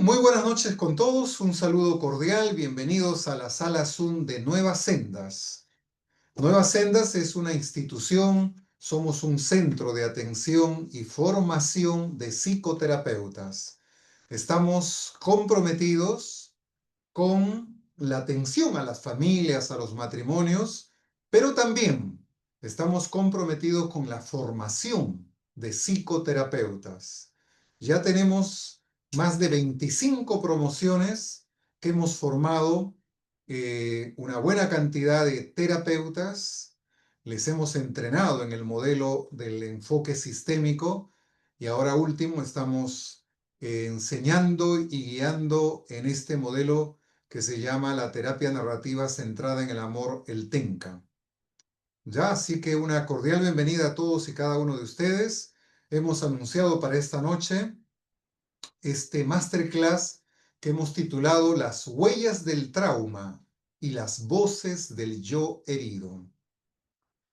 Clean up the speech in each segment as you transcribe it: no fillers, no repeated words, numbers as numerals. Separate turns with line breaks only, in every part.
Muy buenas noches con todos, un saludo cordial, bienvenidos a la sala Zoom de Nuevas Sendas. Nuevas Sendas es una institución, somos un centro de atención y formación de psicoterapeutas. Estamos comprometidos con la atención a las familias, a los matrimonios, pero también estamos comprometidos con la formación de psicoterapeutas. Ya tenemos más de 25 promociones que hemos formado una buena cantidad de terapeutas, les hemos entrenado en el modelo del enfoque sistémico y ahora último estamos enseñando y guiando en este modelo que se llama la terapia narrativa centrada en el amor, el TENCA. Ya, así que una cordial bienvenida a todos y cada uno de ustedes. Hemos anunciado para esta noche este masterclass que hemos titulado Las huellas del trauma y las voces del yo herido.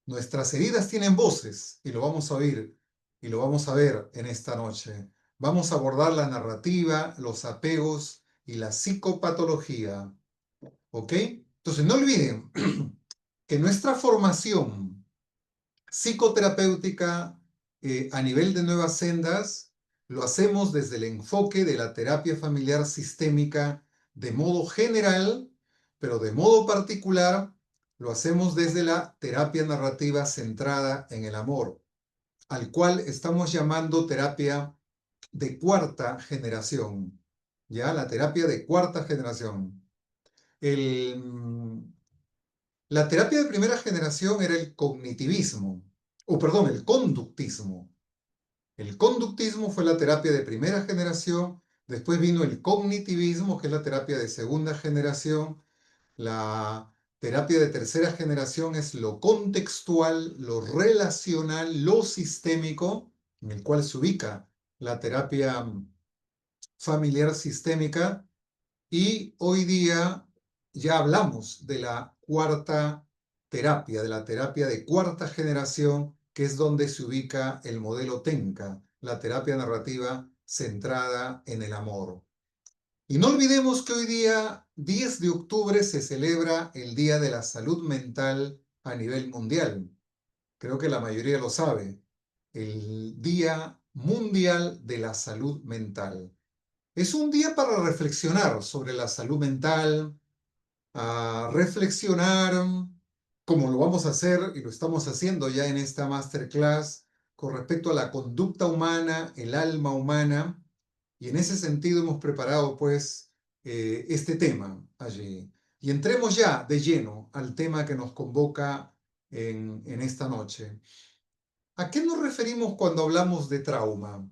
Nuestras heridas tienen voces y lo vamos a oír y lo vamos a ver en esta noche. Vamos a abordar la narrativa, los apegos y la psicopatología. ¿Ok? Entonces, no olviden que nuestra formación psicoterapéutica a nivel de Nuevas Sendas lo hacemos desde el enfoque de la terapia familiar sistémica de modo general, pero de modo particular lo hacemos desde la terapia narrativa centrada en el amor, al cual estamos llamando terapia de cuarta generación. ¿Ya? La terapia de cuarta generación. El, la terapia de primera generación era el cognitivismo, o perdón, el conductismo. El conductismo fue la terapia de primera generación, después vino el cognitivismo, que es la terapia de segunda generación. La terapia de tercera generación es lo contextual, lo relacional, lo sistémico, en el cual se ubica la terapia familiar sistémica. Y hoy día ya hablamos de la cuarta terapia, de la terapia de cuarta generación, que es donde se ubica el modelo TENCA, la terapia narrativa centrada en el amor. Y no olvidemos que hoy día, 10 de octubre, se celebra el Día de la Salud Mental a nivel mundial. Creo que la mayoría lo sabe. El Día Mundial de la Salud Mental. Es un día para reflexionar sobre la salud mental, a reflexionar, como lo vamos a hacer y lo estamos haciendo ya en esta masterclass, con respecto a la conducta humana, el alma humana, y en ese sentido hemos preparado pues este tema allí. Y entremos ya de lleno al tema que nos convoca en esta noche. ¿A qué nos referimos cuando hablamos de trauma?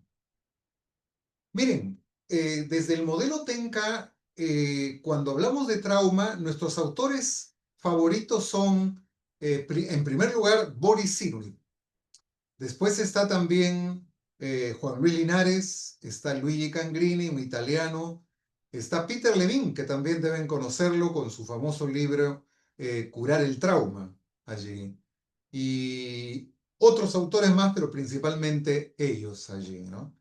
Miren, desde el modelo TENCA, cuando hablamos de trauma, nuestros autores favoritos son, en primer lugar, Boris Cyrulnik. Después está también Juan Luis Linares, está Luigi Cangrini, un italiano, está Peter Levine, que también deben conocerlo con su famoso libro Curar el trauma, allí. Y otros autores más, pero principalmente ellos allí, ¿no?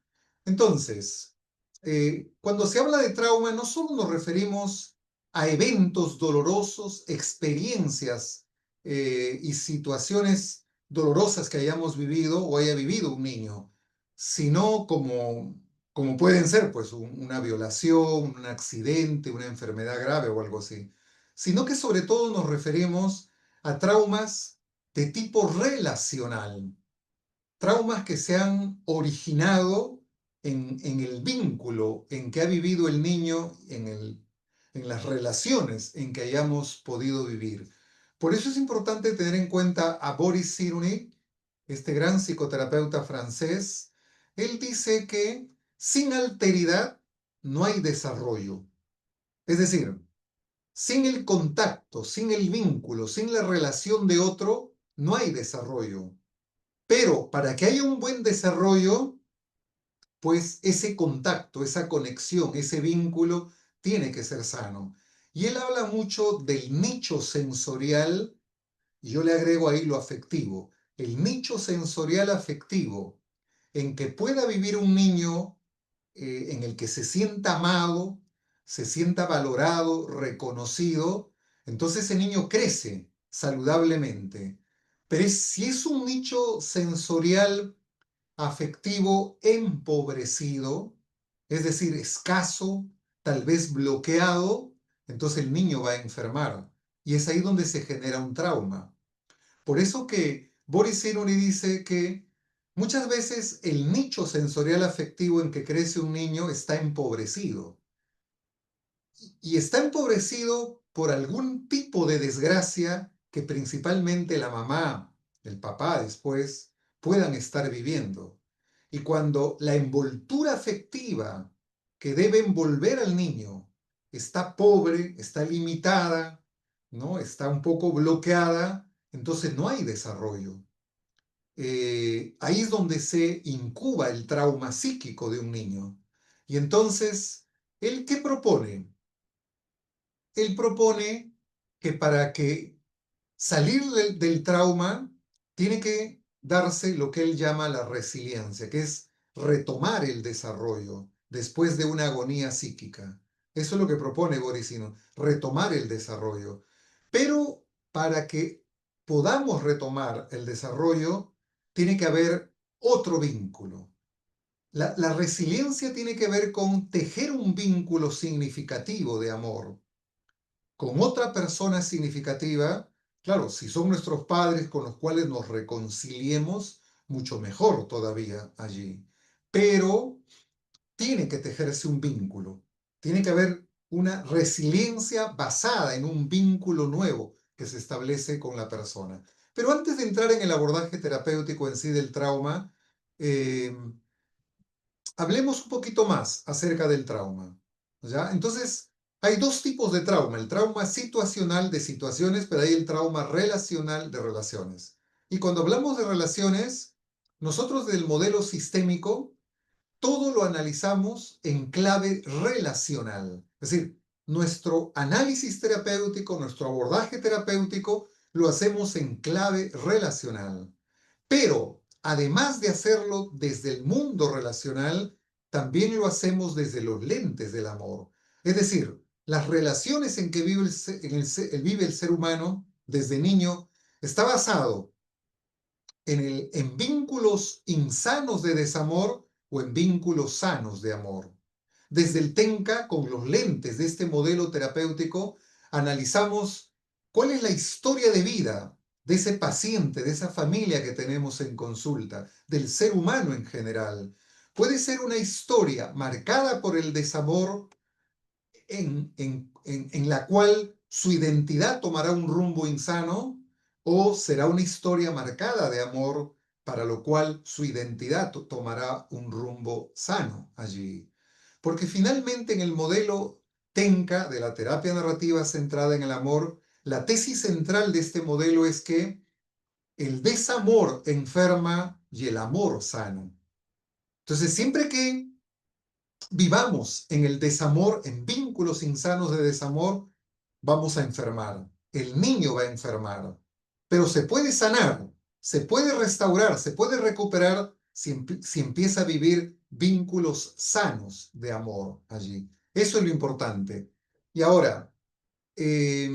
Entonces, cuando se habla de trauma, no solo nos referimos a eventos dolorosos, experiencias y situaciones dolorosas que hayamos vivido o haya vivido un niño, sino como pueden ser pues una violación, un accidente, una enfermedad grave o algo así, sino que sobre todo nos referimos a traumas de tipo relacional, traumas que se han originado en el vínculo en que ha vivido el niño, en las relaciones en que hayamos podido vivir. Por eso es importante tener en cuenta a Boris Cyrulnik, este gran psicoterapeuta francés. Él dice que sin alteridad no hay desarrollo. Es decir, sin el contacto, sin el vínculo, sin la relación de otro, no hay desarrollo. Pero para que haya un buen desarrollo, pues ese contacto, esa conexión, ese vínculo tiene que ser sano. Y él habla mucho del nicho sensorial, y yo le agrego ahí lo afectivo, el nicho sensorial afectivo en que pueda vivir un niño en el que se sienta amado, se sienta valorado, reconocido, entonces ese niño crece saludablemente. Pero si es un nicho sensorial afectivo empobrecido, es decir, escaso, tal vez bloqueado, entonces el niño va a enfermar. Y es ahí donde se genera un trauma. Por eso que Boris Cyrulnik dice que muchas veces el nicho sensorial afectivo en que crece un niño está empobrecido. Y está empobrecido por algún tipo de desgracia que principalmente la mamá, el papá después, puedan estar viviendo. Y cuando la envoltura afectiva que debe envolver al niño está pobre, está limitada, ¿no? Está un poco bloqueada, entonces no hay desarrollo. Ahí es donde se incuba el trauma psíquico de un niño. Y entonces, ¿él qué propone? Él propone que para que salir del trauma tiene que darse lo que él llama la resiliencia, que es retomar el desarrollo después de una agonía psíquica. Eso es lo que propone Borisino, retomar el desarrollo. Pero para que podamos retomar el desarrollo, tiene que haber otro vínculo. La resiliencia tiene que ver con tejer un vínculo significativo de amor con otra persona significativa. Claro, si son nuestros padres con los cuales nos reconciliemos, mucho mejor todavía allí. Pero tiene que tejerse un vínculo, tiene que haber una resiliencia basada en un vínculo nuevo que se establece con la persona. Pero antes de entrar en el abordaje terapéutico en sí del trauma, eh, hablemos un poquito más acerca del trauma, ¿ya? Entonces, hay dos tipos de trauma, el trauma situacional de situaciones, pero hay el trauma relacional de relaciones. Y cuando hablamos de relaciones, nosotros del modelo sistémico, todo lo analizamos en clave relacional. Es decir, nuestro análisis terapéutico, nuestro abordaje terapéutico, lo hacemos en clave relacional. Pero, además de hacerlo desde el mundo relacional, también lo hacemos desde los lentes del amor. Es decir, las relaciones en que vive el ser humano desde niño está basado en vínculos insanos de desamor o en vínculos sanos de amor. Desde el TENCA, con los lentes de este modelo terapéutico, analizamos cuál es la historia de vida de ese paciente, de esa familia que tenemos en consulta, del ser humano en general. Puede ser una historia marcada por el desamor en la cual su identidad tomará un rumbo insano o será una historia marcada de amor para lo cual su identidad tomará un rumbo sano allí. Porque finalmente en el modelo TENCA de la terapia narrativa centrada en el amor, la tesis central de este modelo es que el desamor enferma y el amor sano. Entonces, siempre que vivamos en el desamor, en vínculos insanos de desamor, vamos a enfermar. El niño va a enfermar. Pero se puede sanar, se puede restaurar, se puede recuperar si empieza a vivir vínculos sanos de amor allí. Eso es lo importante. Y ahora, eh,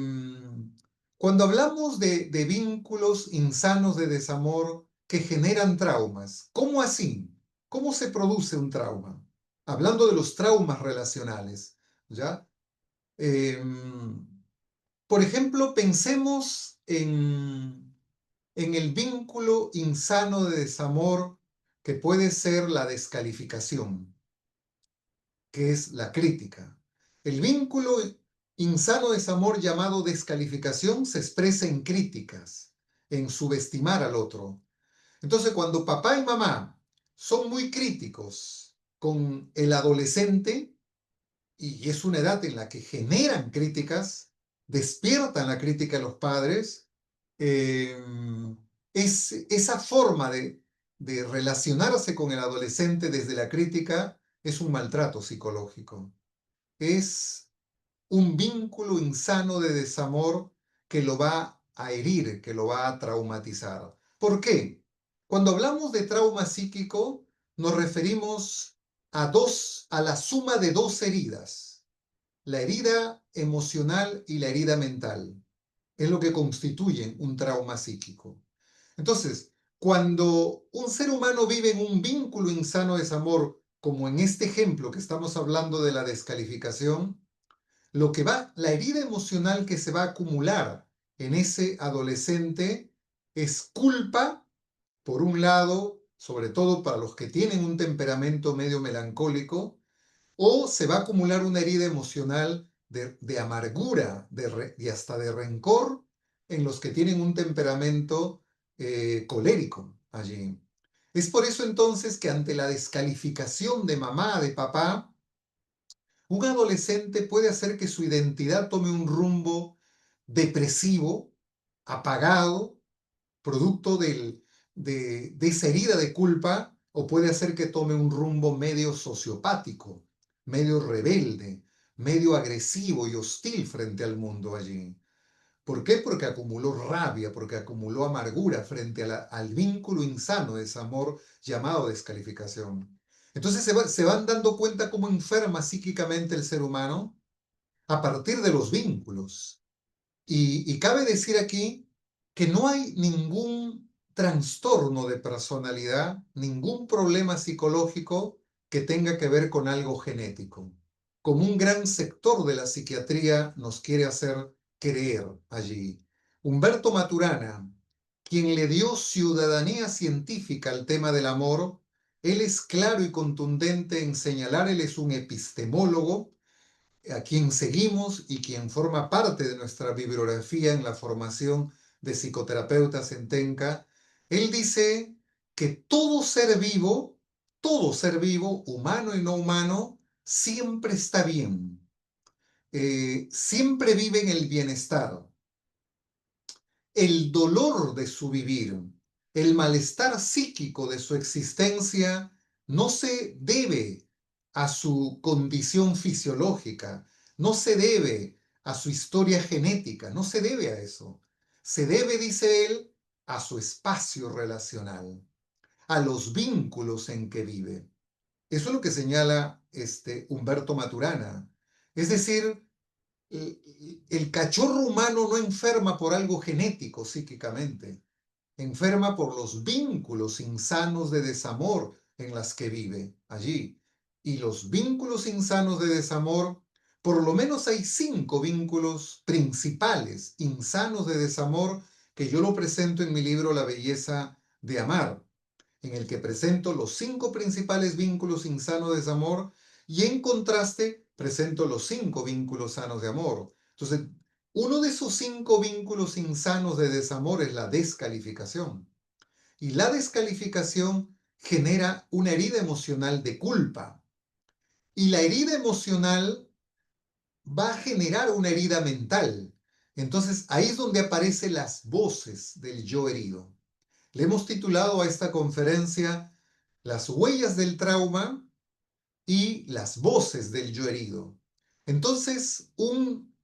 cuando hablamos de vínculos insanos de desamor que generan traumas, ¿cómo así? ¿Cómo se produce un trauma? Hablando de los traumas relacionales, ¿ya? Eh, por ejemplo, pensemos en el vínculo insano de desamor que puede ser la descalificación, que es la crítica. El vínculo insano de desamor llamado descalificación se expresa en críticas, en subestimar al otro. Entonces, cuando papá y mamá son muy críticos con el adolescente, y es una edad en la que generan críticas, despiertan la crítica de los padres, eh, esa forma de relacionarse con el adolescente desde la crítica es un maltrato psicológico. Es un vínculo insano de desamor que lo va a herir, que lo va a traumatizar. ¿Por qué? Cuando hablamos de trauma psíquico, nos referimos a la suma de dos heridas, la herida emocional y la herida mental. Es lo que constituyen un trauma psíquico. Entonces, cuando un ser humano vive en un vínculo insano de desamor, como en este ejemplo que estamos hablando de la descalificación, la herida emocional que se va a acumular en ese adolescente es culpa, por un lado, sobre todo para los que tienen un temperamento medio melancólico, o se va a acumular una herida emocional de amargura y hasta de rencor en los que tienen un temperamento colérico allí. Es por eso entonces que ante la descalificación de mamá, de papá, un adolescente puede hacer que su identidad tome un rumbo depresivo, apagado, producto de esa herida de culpa, o puede hacer que tome un rumbo medio sociopático, medio rebelde, medio agresivo y hostil frente al mundo allí. ¿Por qué? Porque acumuló rabia, porque acumuló amargura frente al vínculo insano de ese amor llamado descalificación. Entonces se van dando cuenta cómo enferma psíquicamente el ser humano a partir de los vínculos. Y cabe decir aquí que no hay ningún trastorno de personalidad, ningún problema psicológico que tenga que ver con algo genético, como un gran sector de la psiquiatría nos quiere hacer creer allí. Humberto Maturana, quien le dio ciudadanía científica al tema del amor, él es claro y contundente en señalar, él es un epistemólogo, a quien seguimos y quien forma parte de nuestra bibliografía en la formación de psicoterapeutas en Tenca. Él dice que todo ser vivo, humano y no humano, siempre está bien, siempre vive en el bienestar. El dolor de su vivir, el malestar psíquico de su existencia no se debe a su condición fisiológica, no se debe a su historia genética, no se debe a eso. Se debe, dice él, a su espacio relacional, a los vínculos en que vive. Eso es lo que señala Humberto Maturana. Es decir, el cachorro humano no enferma por algo genético psíquicamente, enferma por los vínculos insanos de desamor en las que vive allí. Y los vínculos insanos de desamor, por lo menos hay 5 vínculos principales insanos de desamor que yo lo presento en mi libro La belleza de amar, en el que presento los 5 principales vínculos insanos de desamor y en contraste presento los 5 vínculos sanos de amor. Entonces, uno de esos 5 vínculos insanos de desamor es la descalificación. Y la descalificación genera una herida emocional de culpa. Y la herida emocional va a generar una herida mental. Entonces, ahí es donde aparecen las voces del yo herido. Le hemos titulado a esta conferencia Las huellas del trauma y las voces del yo herido. Entonces, un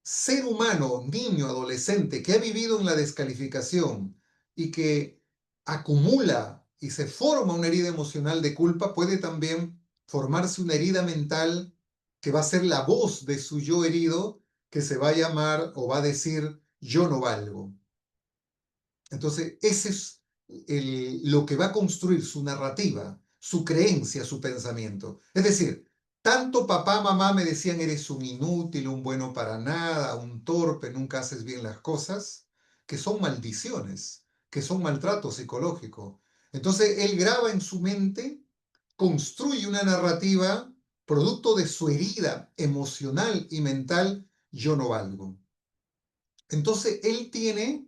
ser humano, niño, adolescente, que ha vivido en la descalificación y que acumula y se forma una herida emocional de culpa, puede también formarse una herida mental que va a ser la voz de su yo herido, que se va a llamar o va a decir yo no valgo. Entonces, ese es lo que va a construir su narrativa, su creencia, su pensamiento. Es decir, tanto papá, mamá me decían eres un inútil, un bueno para nada, un torpe, nunca haces bien las cosas, que son maldiciones, que son maltrato psicológico. Entonces, él graba en su mente, construye una narrativa producto de su herida emocional y mental, yo no valgo. Entonces, él tiene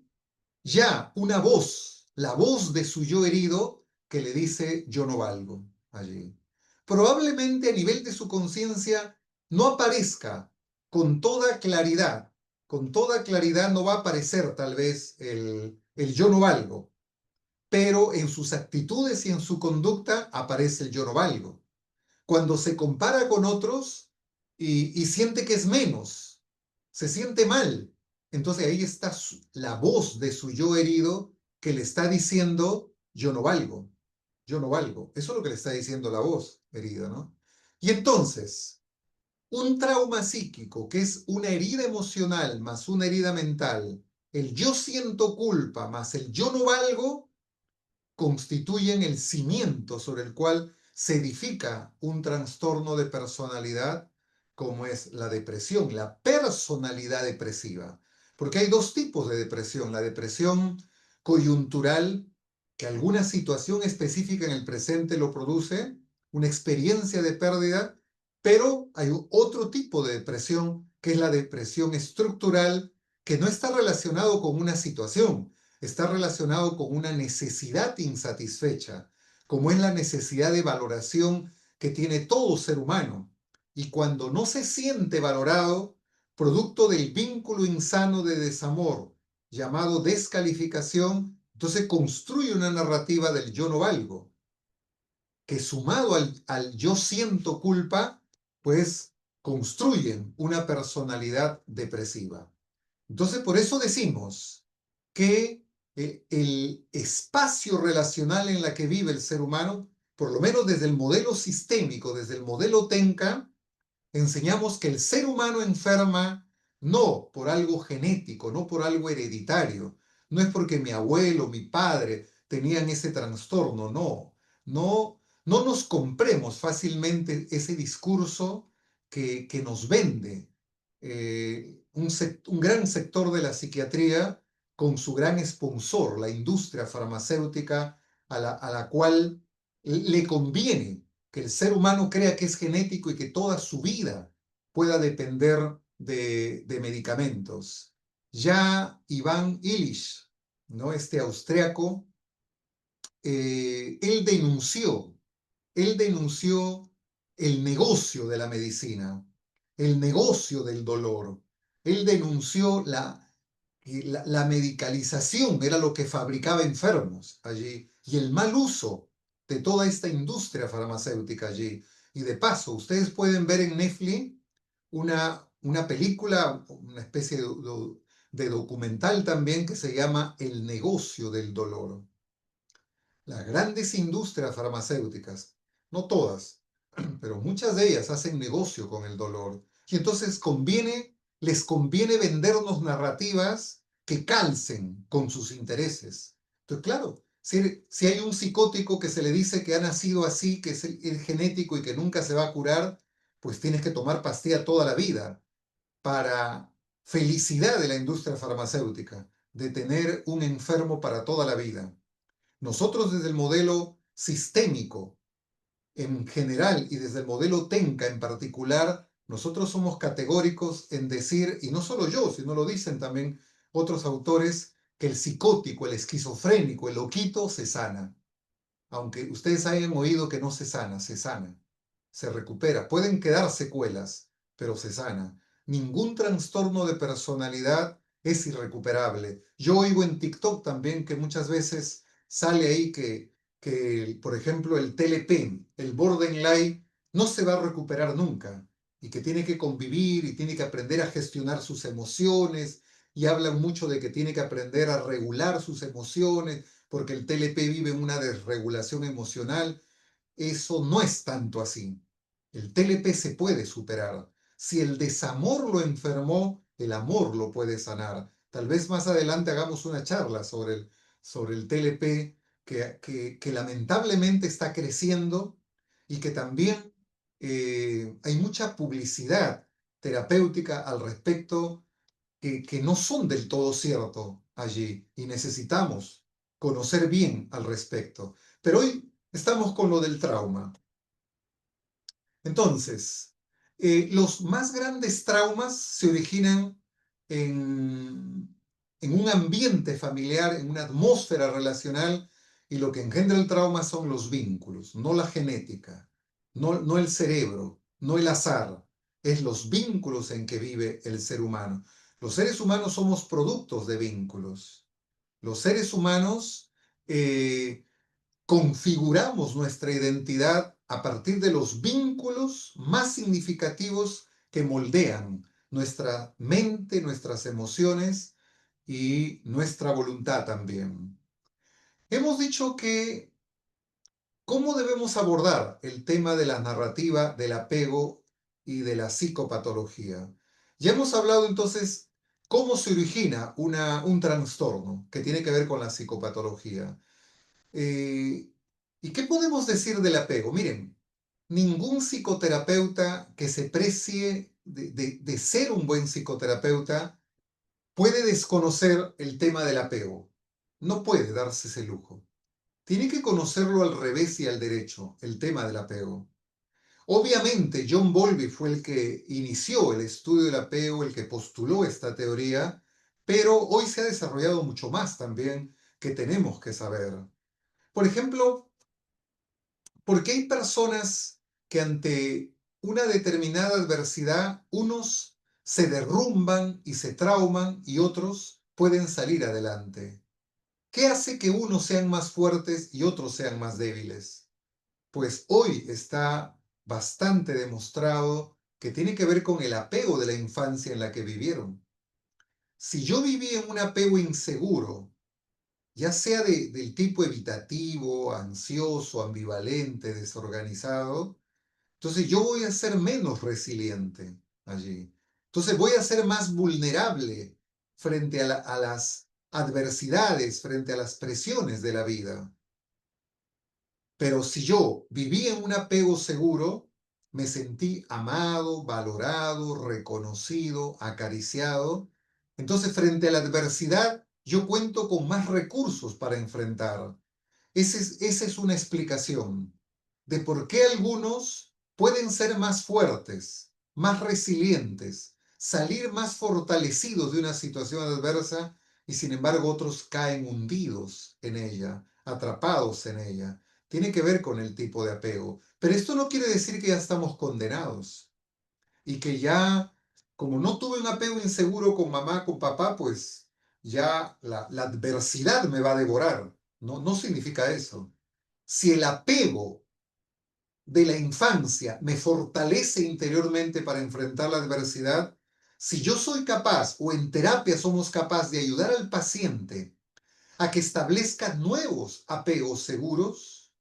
ya una voz, la voz de su yo herido que le dice yo no valgo allí. Probablemente a nivel de su conciencia no aparezca con toda claridad no va a aparecer tal vez el yo no valgo, pero en sus actitudes y en su conducta aparece el yo no valgo. Cuando se compara con otros y siente que es menos, se siente mal. Entonces ahí está la voz de su yo herido que le está diciendo, yo no valgo, yo no valgo. Eso es lo que le está diciendo la voz herida, ¿no? Y entonces, un trauma psíquico, que es una herida emocional más una herida mental, el yo siento culpa más el yo no valgo, constituyen el cimiento sobre el cual se edifica un trastorno de personalidad como es la depresión, la personalidad depresiva. Porque hay dos tipos de depresión, la depresión coyuntural, que alguna situación específica en el presente lo produce, una experiencia de pérdida, pero hay otro tipo de depresión, que es la depresión estructural, que no está relacionado con una situación, está relacionado con una necesidad insatisfecha, como es la necesidad de valoración que tiene todo ser humano. Y cuando no se siente valorado, producto del vínculo insano de desamor, llamado descalificación, entonces construye una narrativa del yo no valgo, que sumado al yo siento culpa, pues construyen una personalidad depresiva. Entonces, por eso decimos que el espacio relacional en la que vive el ser humano, por lo menos desde el modelo sistémico, desde el modelo Tenca, enseñamos que el ser humano enferma no por algo genético, no por algo hereditario, no es porque mi abuelo, mi padre tenían ese trastorno, no, no nos compremos fácilmente ese discurso que nos vende un gran sector de la psiquiatría con su gran sponsor, la industria farmacéutica a la cual le conviene que el ser humano crea que es genético y que toda su vida pueda depender de medicamentos. Ya Iván Illich, ¿no? Este austriaco, él denunció el negocio de la medicina, el negocio del dolor. Él denunció la medicalización, era lo que fabricaba enfermos allí, y el mal uso de toda esta industria farmacéutica allí. Y de paso, ustedes pueden ver en Netflix una película, una especie de documental también que se llama El negocio del dolor. Las grandes industrias farmacéuticas, no todas, pero muchas de ellas hacen negocio con el dolor. Y entonces les conviene vendernos narrativas que calcen con sus intereses. Entonces, claro, si hay un psicótico que se le dice que ha nacido así, que es genético y que nunca se va a curar, pues tienes que tomar pastilla toda la vida para felicidad de la industria farmacéutica, de tener un enfermo para toda la vida. Nosotros desde el modelo sistémico en general y desde el modelo Tenca en particular, nosotros somos categóricos en decir, y no solo yo, sino lo dicen también otros autores, que el psicótico, el esquizofrénico, el loquito se sana. Aunque ustedes hayan oído que no se sana, se recupera. Pueden quedar secuelas, pero se sana. Ningún trastorno de personalidad es irrecuperable. Yo oigo en TikTok también que muchas veces sale ahí que por ejemplo, el TLP, el borderline, no se va a recuperar nunca y que tiene que convivir y tiene que aprender a gestionar sus emociones y hablan mucho de que tiene que aprender a regular sus emociones porque el TLP vive en una desregulación emocional. Eso no es tanto así. El TLP se puede superar. Si el desamor lo enfermó, el amor lo puede sanar. Tal vez más adelante hagamos una charla sobre el TLP que lamentablemente está creciendo y que también hay mucha publicidad terapéutica al respecto que no son del todo ciertos allí y necesitamos conocer bien al respecto. Pero hoy estamos con lo del trauma. Entonces, los más grandes traumas se originan en un ambiente familiar, en una atmósfera relacional, y lo que engendra el trauma son los vínculos, no la genética, no el cerebro, no el azar, es los vínculos en que vive el ser humano. Los seres humanos somos productos de vínculos. Los seres humanos configuramos nuestra identidad a partir de los vínculos más significativos que moldean nuestra mente, nuestras emociones y nuestra voluntad también. Hemos dicho que ¿Cómo debemos abordar el tema de la narrativa del apego y de la psicopatología? Ya hemos hablado entonces cómo se origina un trastorno que tiene que ver con la psicopatología. Eh, ¿Y qué podemos decir del apego? Miren, ningún psicoterapeuta que se precie de ser un buen psicoterapeuta puede desconocer el tema del apego. No puede darse ese lujo. Tiene que conocerlo al revés y al derecho, el tema del apego. Obviamente, John Bowlby fue el que inició el estudio del apego, el que postuló esta teoría, pero hoy se ha desarrollado mucho más también que tenemos que saber. Por ejemplo, ¿por qué hay personas que ante una determinada adversidad, unos se derrumban y se trauman y otros pueden salir adelante? ¿Qué hace que unos sean más fuertes y otros sean más débiles? Pues hoy está bastante demostrado que tiene que ver con el apego de la infancia en la que vivieron. Si yo viví en un apego inseguro, ya sea del tipo evitativo, ansioso, ambivalente, desorganizado, entonces yo voy a ser menos resiliente allí. Entonces voy a ser más vulnerable frente a las adversidades, frente a las presiones de la vida. Pero si yo viví en un apego seguro, me sentí amado, valorado, reconocido, acariciado, entonces frente a la adversidad yo cuento con más recursos para enfrentar. Esa es una explicación de por qué algunos pueden ser más fuertes, más resilientes, salir más fortalecidos de una situación adversa y sin embargo otros caen hundidos en ella, atrapados en ella. Tiene que ver con el tipo de apego. Pero esto no quiere decir que ya estamos condenados y que ya, como no tuve un apego inseguro con mamá, con papá, pues ya la adversidad me va a devorar. No, no significa eso. Si el apego de la infancia me fortalece interiormente para enfrentar la adversidad, si yo soy capaz o en terapia somos capaces de ayudar al paciente a que establezca nuevos apegos seguros,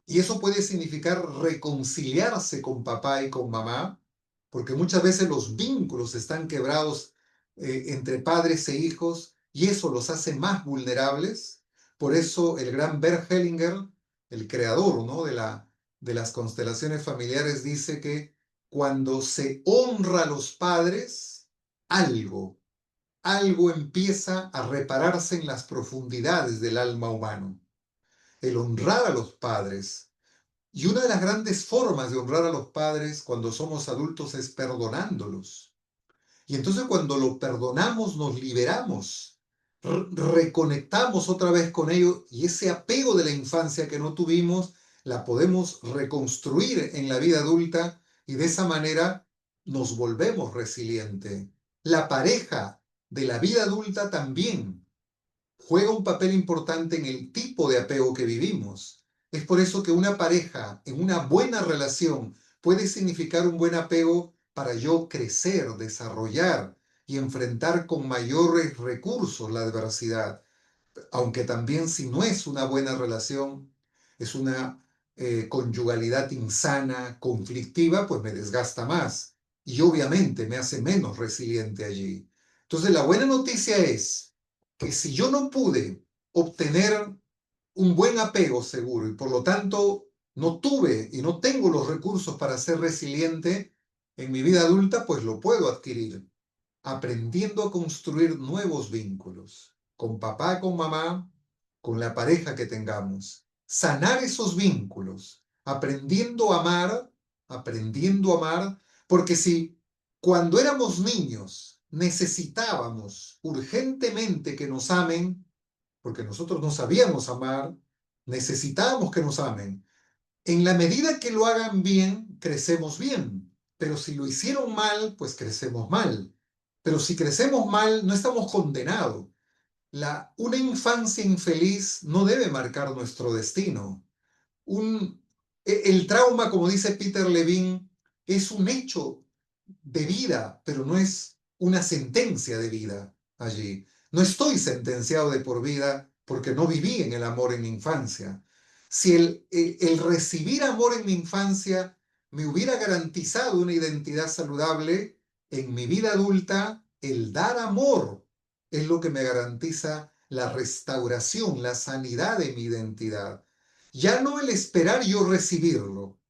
y eso puede significar reconciliarse con papá y con mamá, porque muchas veces los vínculos están quebrados entre padres e hijos y eso los hace más vulnerables. Por eso el gran Bert Hellinger, el creador, ¿no?, de las constelaciones familiares, dice que cuando se honra a los padres, algo, algo empieza a repararse en las profundidades del alma humano. El honrar a los padres. Y una de las grandes formas de honrar a los padres cuando somos adultos es perdonándolos. Y entonces cuando lo perdonamos nos liberamos, reconectamos otra vez con ellos y ese apego de la infancia que no tuvimos la podemos reconstruir en la vida adulta y de esa manera nos volvemos resilientes. La pareja de la vida adulta también juega un papel importante en el tipo de apego que vivimos. Es por eso que una pareja en una buena relación puede significar un buen apego para yo crecer, desarrollar y enfrentar con mayores recursos la adversidad. Aunque también si no es una buena relación, es una conyugalidad insana, conflictiva, pues me desgasta más y obviamente me hace menos resiliente allí. Entonces la buena noticia es que si yo no pude obtener un buen apego seguro y por lo tanto no tuve y no tengo los recursos para ser resiliente en mi vida adulta, pues lo puedo adquirir aprendiendo a construir nuevos vínculos con papá, con mamá, con la pareja que tengamos. Sanar esos vínculos, aprendiendo a amar, porque si cuando éramos niños necesitábamos urgentemente que nos amen, porque nosotros no sabíamos amar, necesitábamos que nos amen. En la medida que lo hagan bien, crecemos bien. Pero si lo hicieron mal, pues crecemos mal. Pero si crecemos mal, no estamos condenados. Una infancia infeliz no debe marcar nuestro destino. El trauma, como dice Peter Levine, es un hecho de vida, pero no es una sentencia de vida allí. No estoy sentenciado de por vida porque no viví en el amor en mi infancia. Si el recibir amor en mi infancia me hubiera garantizado una identidad saludable, en mi vida adulta, el dar amor es lo que me garantiza la restauración, la sanidad de mi identidad. Ya no el esperar yo recibirlo.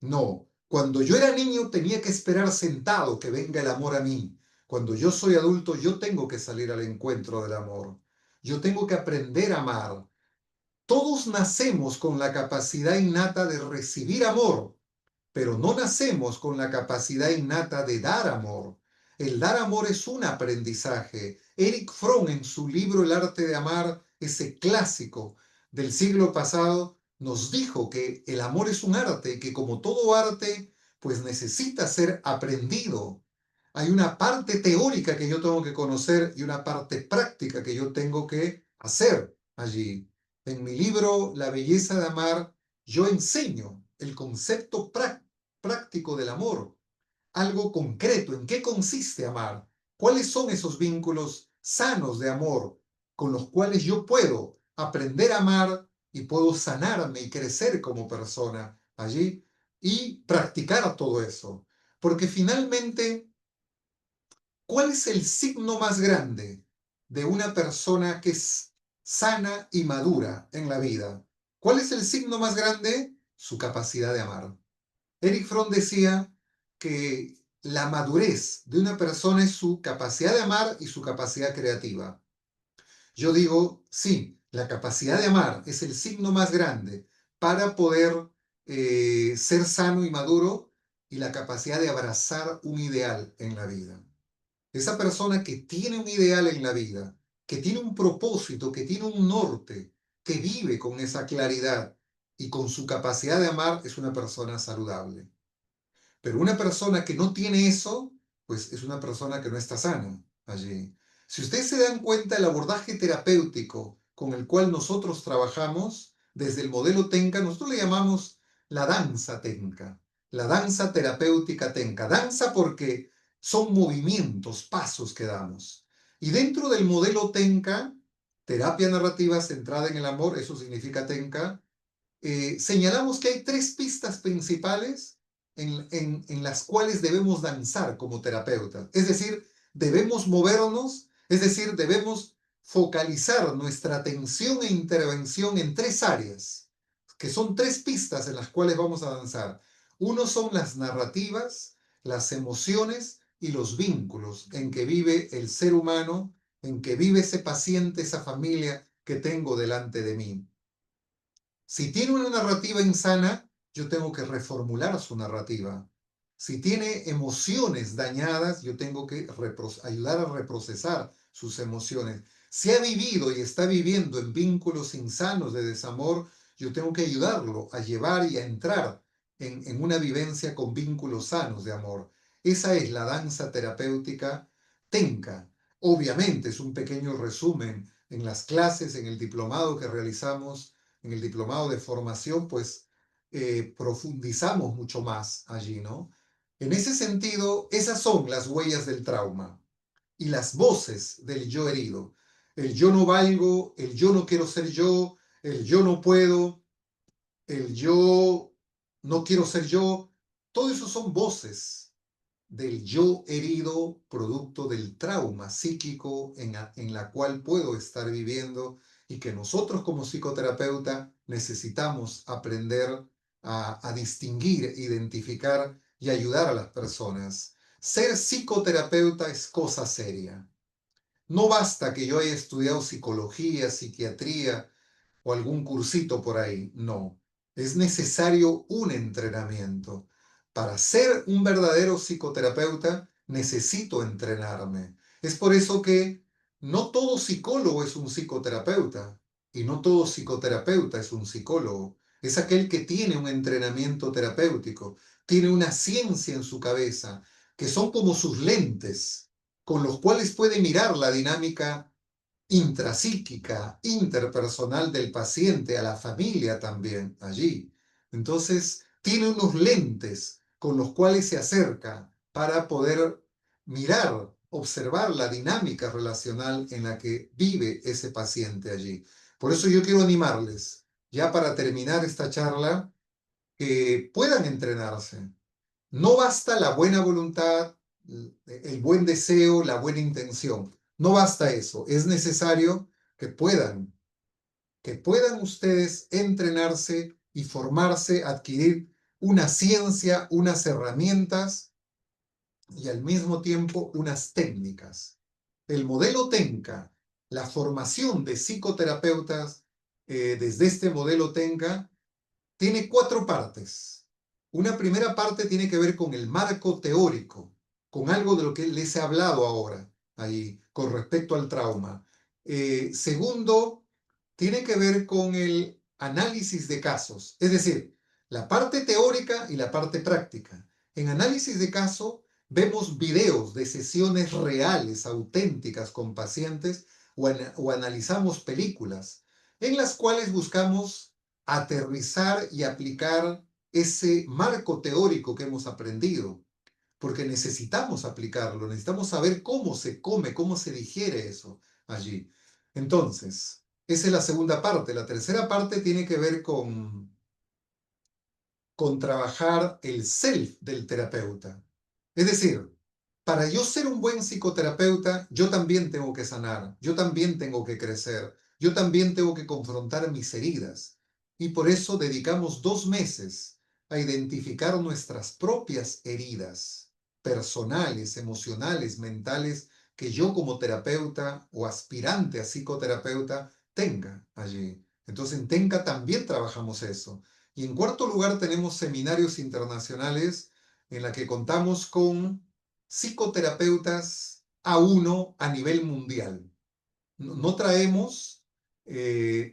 No, cuando yo era niño tenía que esperar sentado que venga el amor a mí. Cuando yo soy adulto, yo tengo que salir al encuentro del amor. Yo tengo que aprender a amar. Todos nacemos con la capacidad innata de recibir amor, pero no nacemos con la capacidad innata de dar amor. El dar amor es un aprendizaje. Erich Fromm, en su libro El arte de amar, ese clásico del siglo pasado, nos dijo que el amor es un arte y que como todo arte, pues necesita ser aprendido. Hay una parte teórica que yo tengo que conocer y una parte práctica que yo tengo que hacer allí. En mi libro La belleza de amar, yo enseño el concepto práctico del amor, algo concreto, en qué consiste amar, cuáles son esos vínculos sanos de amor con los cuales yo puedo aprender a amar y puedo sanarme y crecer como persona allí y practicar todo eso. Porque finalmente, ¿cuál es el signo más grande de una persona que es sana y madura en la vida? ¿Cuál es el signo más grande? Su capacidad de amar. Erich Fromm decía que la madurez de una persona es su capacidad de amar y su capacidad creativa. Yo digo, sí, la capacidad de amar es el signo más grande para poder ser sano y maduro y la capacidad de abrazar un ideal en la vida. Esa persona que tiene un ideal en la vida, que tiene un propósito, que tiene un norte, que vive con esa claridad y con su capacidad de amar, es una persona saludable. Pero una persona que no tiene eso, pues es una persona que no está sana allí. Si ustedes se dan cuenta, el abordaje terapéutico con el cual nosotros trabajamos, desde el modelo Tenka, nosotros le llamamos la danza Tenka, la danza terapéutica Tenka. Danza porque son movimientos, pasos que damos. Y dentro del modelo Tenka, terapia narrativa centrada en el amor, eso significa Tenka, señalamos que hay tres pistas principales en las cuales debemos danzar como terapeutas. Es decir, debemos movernos, es decir, debemos focalizar nuestra atención e intervención en tres áreas, que son tres pistas en las cuales vamos a danzar. Uno son las narrativas, las emociones y los vínculos en que vive el ser humano, en que vive ese paciente, esa familia que tengo delante de mí. Si tiene una narrativa insana, yo tengo que reformular su narrativa. Si tiene emociones dañadas, yo tengo que ayudar a reprocesar sus emociones. Si ha vivido y está viviendo en vínculos insanos de desamor, yo tengo que ayudarlo a llevar y a entrar en una vivencia con vínculos sanos de amor. Esa es la danza terapéutica Tenka. Obviamente es un pequeño resumen en las clases, en el diplomado que realizamos, en el diplomado de formación, pues profundizamos mucho más allí, ¿no? En ese sentido, esas son las huellas del trauma y las voces del yo herido. El yo no valgo, el yo no quiero ser yo, el yo no puedo, el yo no quiero ser yo. Todo eso son voces del yo herido, producto del trauma psíquico en la cual puedo estar viviendo y que nosotros como psicoterapeuta necesitamos aprender a distinguir, identificar y ayudar a las personas. Ser psicoterapeuta es cosa seria. No basta que yo haya estudiado psicología, psiquiatría o algún cursito por ahí. No, es necesario un entrenamiento. Para ser un verdadero psicoterapeuta necesito entrenarme. Es por eso que no todo psicólogo es un psicoterapeuta y no todo psicoterapeuta es un psicólogo. Es aquel que tiene un entrenamiento terapéutico, tiene una ciencia en su cabeza, que son como sus lentes, con los cuales puede mirar la dinámica intrapsíquica, interpersonal del paciente, a la familia también allí. Entonces, tiene unos lentes con los cuales se acerca para poder mirar, observar la dinámica relacional en la que vive ese paciente allí. Por eso yo quiero animarles. ya para terminar esta charla, que puedan entrenarse. No basta la buena voluntad, el buen deseo, la buena intención. No basta eso. Es necesario que puedan ustedes entrenarse y formarse, adquirir una ciencia, unas herramientas y al mismo tiempo unas técnicas. El modelo TENCA, la formación de psicoterapeutas desde este modelo TENCA, tiene 4 partes. Una primera parte tiene que ver con el marco teórico, con algo de lo que les he hablado ahora, ahí, con respecto al trauma. Segundo, tiene que ver con el análisis de casos, es decir, la parte teórica y la parte práctica. En análisis de caso, vemos videos de sesiones reales, auténticas con pacientes o analizamos películas en las cuales buscamos aterrizar y aplicar ese marco teórico que hemos aprendido, porque necesitamos aplicarlo, necesitamos saber cómo se come, cómo se digiere eso allí. Entonces, esa es la segunda parte. La tercera parte tiene que ver con trabajar el self del terapeuta. Es decir, para yo ser un buen psicoterapeuta, yo también tengo que sanar, yo también tengo que crecer, yo también tengo que confrontar mis heridas. Y por eso dedicamos 2 meses a identificar nuestras propias heridas personales, emocionales, mentales, que yo como terapeuta o aspirante a psicoterapeuta tenga allí. Entonces en TENCA también trabajamos eso. Y en cuarto lugar tenemos seminarios internacionales en la que contamos con psicoterapeutas A1 a nivel mundial. No traemos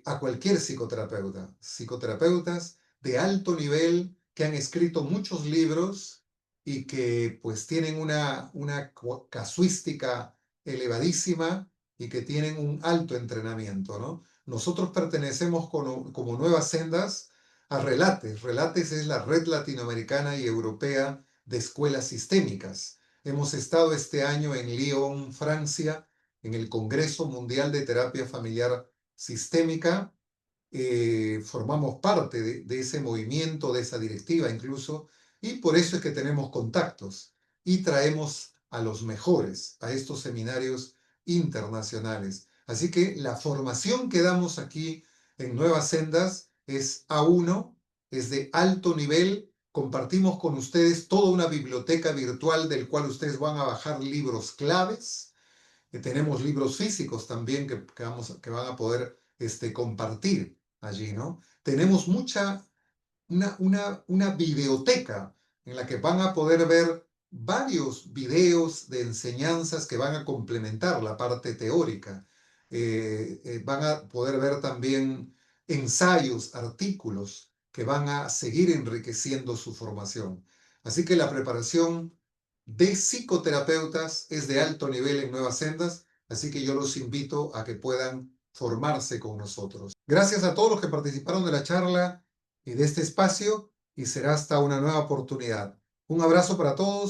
a cualquier psicoterapeuta, psicoterapeutas de alto nivel que han escrito muchos libros y que pues tienen una casuística elevadísima y que tienen un alto entrenamiento, ¿no? Nosotros pertenecemos como Nuevas Sendas a Relates. Relates es la red latinoamericana y europea de escuelas sistémicas. Hemos estado este año en Lyon, Francia, en el Congreso Mundial de Terapia Familiar Sistémica. Formamos parte de ese movimiento, de esa directiva incluso, y por eso es que tenemos contactos y traemos a los mejores a estos seminarios internacionales. Así que la formación que damos aquí en Nuevas Sendas es A1, es de alto nivel. Compartimos con ustedes toda una biblioteca virtual del cual ustedes van a bajar libros claves. Tenemos libros físicos también que van a poder compartir allí, ¿no? Tenemos una videoteca en la que van a poder ver varios videos de enseñanzas que van a complementar la parte teórica. Van a poder ver también ensayos, artículos que van a seguir enriqueciendo su formación. Así que la preparación de psicoterapeutas es de alto nivel en Nuevas Sendas, así que yo los invito a que puedan formarse con nosotros. Gracias a todos los que participaron de la charla y de este espacio y será hasta una nueva oportunidad. Un abrazo para todos.